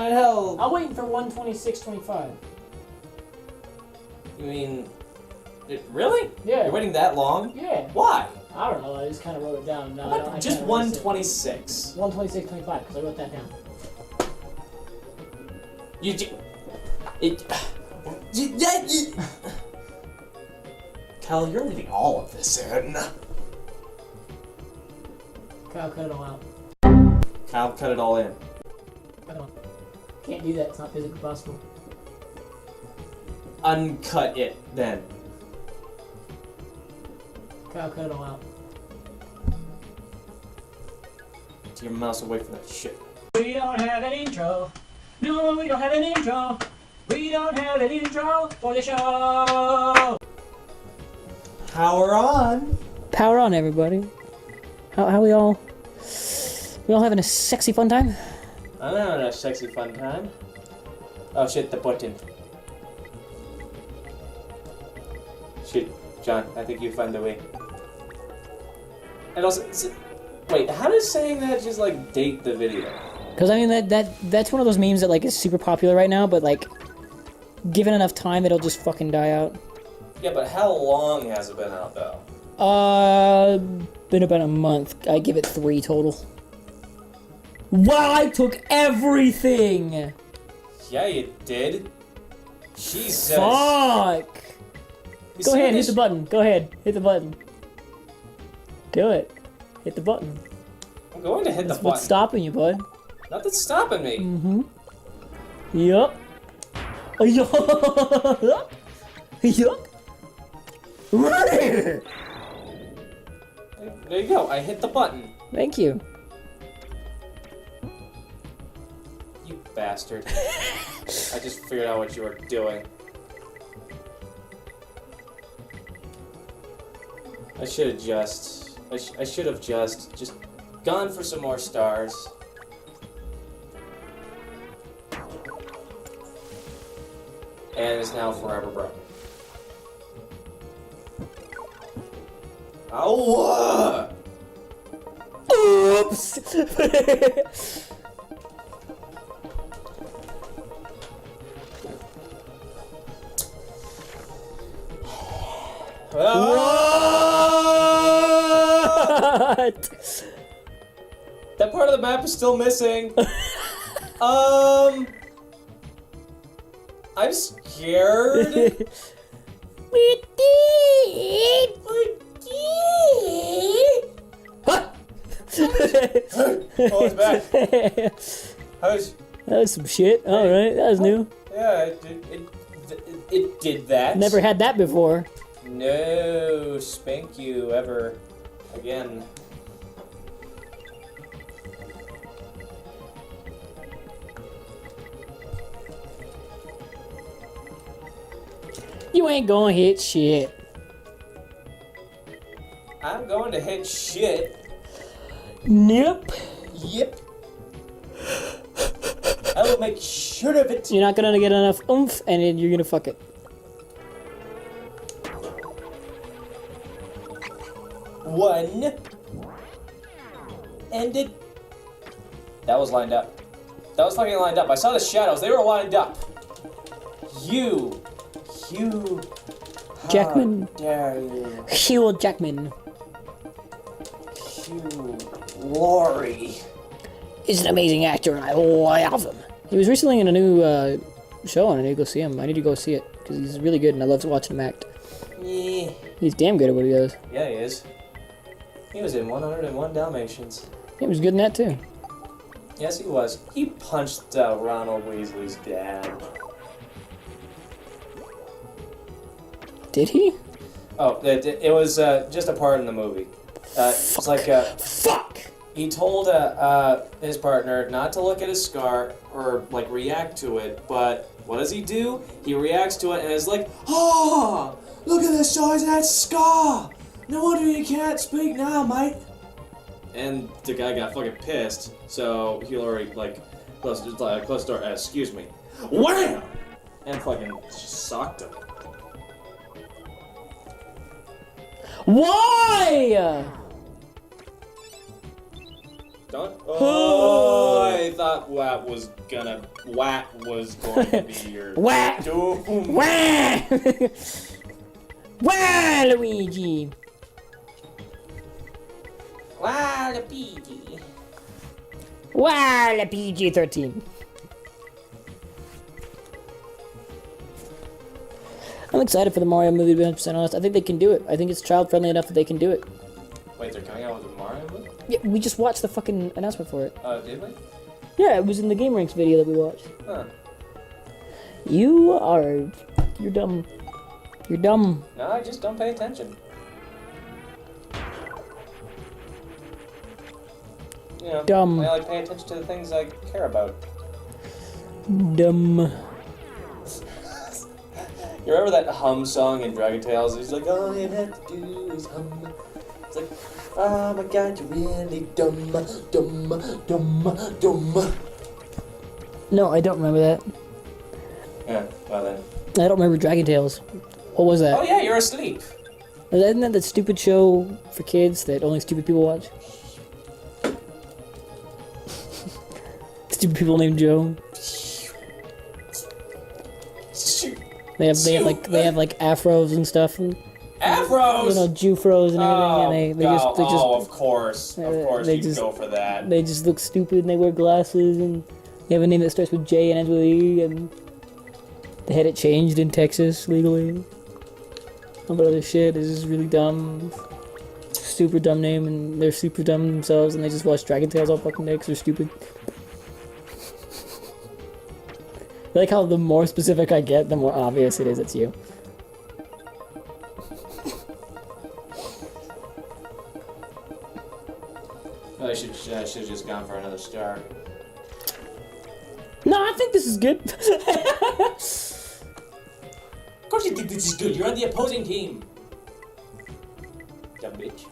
hell? I'm waiting for 126.25. You mean... Really? Yeah. You're waiting that long? Yeah. Why? I don't know, I just kind of wrote it down. No, I Just 126. 126.25, because I wrote that down. Cal, you're leaving all of this in. Kyle, cut it all out. Kyle, cut it all in. Cut it all. Can't do that, it's not physically possible. Uncut it, then. Kyle, cut it all out. Take your mouse away from that shit. We don't have an intro. No, we don't have an intro. We don't have an intro for the show. Power on. Power on, everybody. How we all having a sexy fun time? I'm having a sexy fun time. Oh shit, the button. Shit, John, I think you found the way. And also, wait, how does saying that just like date the video? Because I mean that's one of those memes that like is super popular right now, but like given enough time, it'll just fucking die out. Yeah, but how long has it been out though? Been about a month. I give it 3 total. Wow, I took everything! Yeah, you did. Jesus. Fuck! Go ahead, hit the button. Go ahead, hit the button. Do it. Hit the button. I'm going to hit the button. What's stopping you, bud? Nothing's stopping me. Mm-hmm. Yup. Yup. Yup. There you go. I hit the button. Thank you. You bastard. I just figured out what you were doing. I should have just... I should have just gone for some more stars. And it's now forever broken. Oh! Oops! What? That part of the map is still missing. I'm scared. Oh, it's back. That was some shit. Alright, that was new. Yeah, it did that. Never had that before. No, spank you ever again. You ain't gonna hit shit. I'm going to hit shit. Nope. Yep. I will make sure of it. You're not gonna get enough oomph, and then you're gonna fuck it. One. Ended. That was lined up. That was fucking lined up. I saw the shadows. They were lined up. You. Jackman. How dare you. Hugh Jackman. Hugh Laurie. He's an amazing actor, and I love him. He was recently in a new show, and I need to go see him. I need to go see it, because he's really good, and I love watching him act. Yeah. He's damn good at what he does. Yeah, he is. He was in 101 Dalmatians. He was good in that, too. Yes, he was. He punched Ronald Weasley's dad. Did he? Oh, it was just a part in the movie. It's like Fuck! he told his partner not to look at his scar or like react to it, but what does he do? He reacts to it and is like, "Oh, look at the size of that scar! No wonder you can't speak now, mate." And the guy got fucking pissed, so he already like closed the door. Excuse me, wham! And fucking just socked him. Why? Don't. Oh, I thought Wat was going to be your Wah! doom. Wah! Wah, Luigi! Wow, the PG. Wah, the PG-13. I'm excited for the Mario movie, to be 100% honest. I think they can do it. I think it's child-friendly enough that they can do it. Wait, they're coming out with a Mario movie? Yeah, we just watched the fucking announcement for it. Did we? Yeah, it was in the Game Ranks video that we watched. Huh. You're dumb. You're dumb. No, I just don't pay attention. You know, Dumb. I like pay attention to the things I care about. Dumb. You remember that hum song in Dragon Tales? He's like, all you have to do is hum. It's like, oh my god, you're really dumb, dumb, dumb, dumb. No, I don't remember that. Yeah, well then. I don't remember Dragon Tales. What was that? Oh yeah, you're asleep. Isn't that stupid show for kids that only stupid people watch? Stupid people named Joe. Shoot. They have like afros and stuff, and Afros! you know, Jufros and everything, and they just of course they you just- go for that. they just look stupid, and they wear glasses, and they have a name that starts with J and ends with E, and they had it changed in Texas legally. All that other shit is just really dumb, super dumb name, and they're super dumb themselves, and they just watch Dragon Tales all fucking day 'cause they're stupid. I like how the more specific I get, the more obvious it is it's you. I should have just gone for another star. No, I think this is good. Of course you think this is good. You're on the opposing team. Dumb bitch.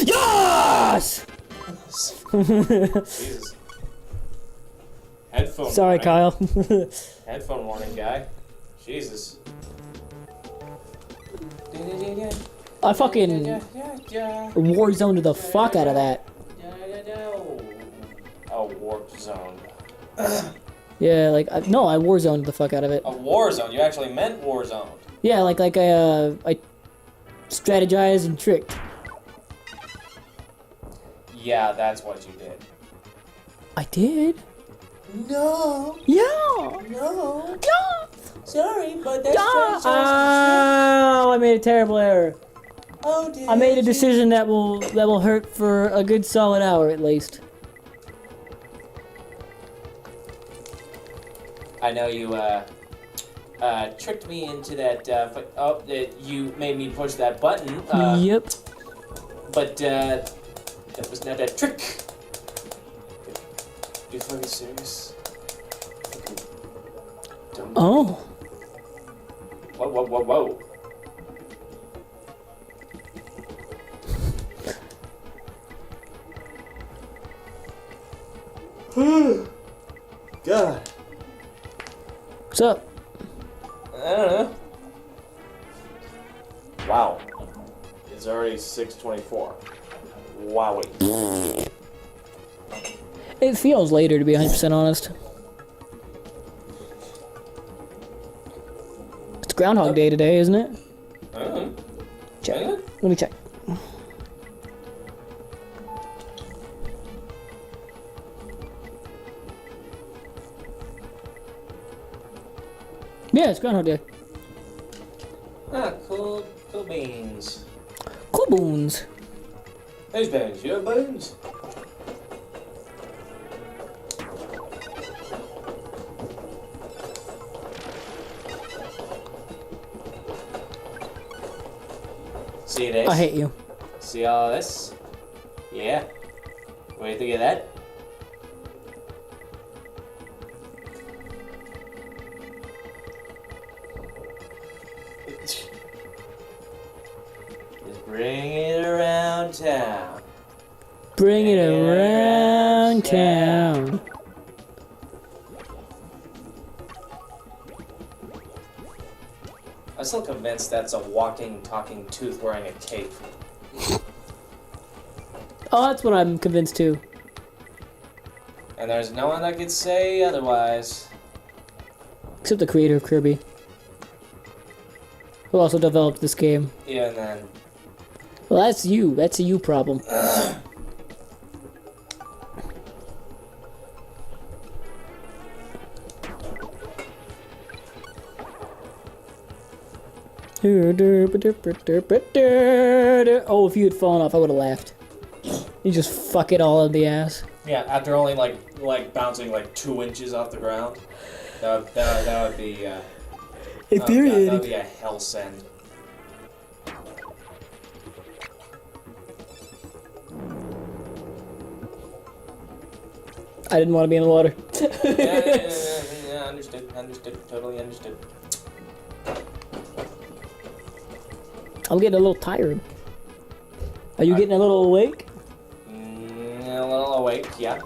Yes! Jesus. Headphone Sorry, warning. Kyle. Headphone warning, guy. Jesus. I fucking Warzone the fuck out of that. Oh, warp zone. Yeah, like I Warzoned the fuck out of it. A war zone. You actually meant war zone. Yeah, like I strategized and tricked. Yeah, that's what you did. I did. No, Yeah. no. Yeah. Sorry, but that's Oh, I made a terrible error. Oh, dear. I made a decision that will hurt for a good solid hour at least. I know you tricked me into that. You made me push that button. Yep. But that was not a trick. You fucking serious? Dumb. Oh. Whoa, whoa, whoa, whoa. God. What's up? I don't know. Wow. It's already 6:24. Wowie. It feels later, to be 100% honest. It's Groundhog Day today, isn't it? Check. Yeah. Let me check. Yeah, it's Groundhog Day. Ah, cool beans. Cool boons. Who's beans? Your beans? See this? I hate you. See all this? Yeah. What do you think of that? Just bring it around town. Bring it around town. I'm still convinced that's a walking, talking tooth wearing a cape. Oh, that's what I'm convinced too. And there's no one that could say otherwise. Except the creator of Kirby. Who also developed this game. Yeah, and then... Well, that's you. That's a you problem. Oh, if you had fallen off, I would have laughed. You just fuck it all in the ass. Yeah, after only like bouncing like 2 inches off the ground. That would be Infuriating. that would be a hell send. I didn't want to be in the water. Yeah, understood, totally understood. I'm getting a little tired. Are you getting a little awake? A little awake, yeah.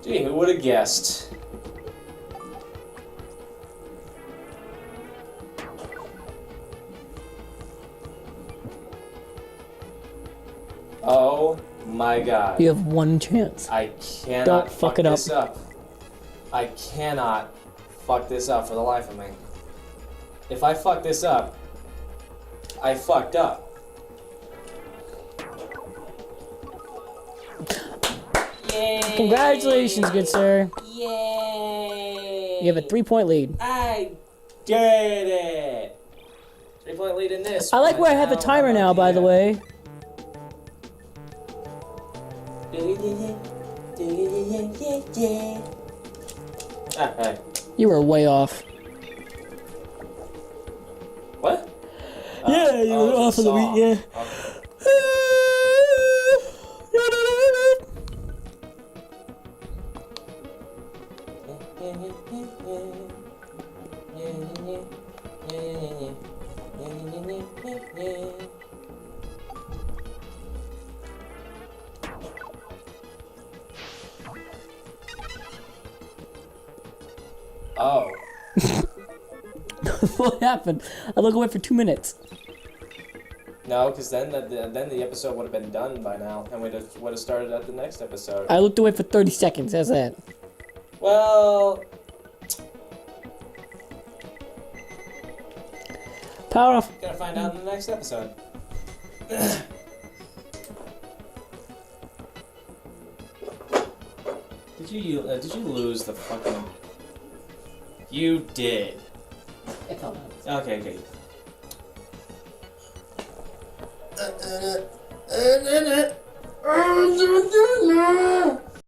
Gee, who would have guessed? Oh my god. You have one chance. I cannot Don't fuck it up. this up. I cannot fuck this up for the life of me. If I fuck this up, I fucked up. Yay! Congratulations, good sir. Yay! You have a 3-point lead. I did it! 3-point lead in this. I like where I have a timer now, by the way. Hey. You were way off. What? Yeah, you were off of the beat, yeah. Oh. What happened? I look away for 2 minutes. No, because then the episode would have been done by now, and we would have started at the next episode. I looked away for 30 seconds. How's that? Well, Power off. gotta find out in the next episode. Did you lose the fucking? You did. Okay.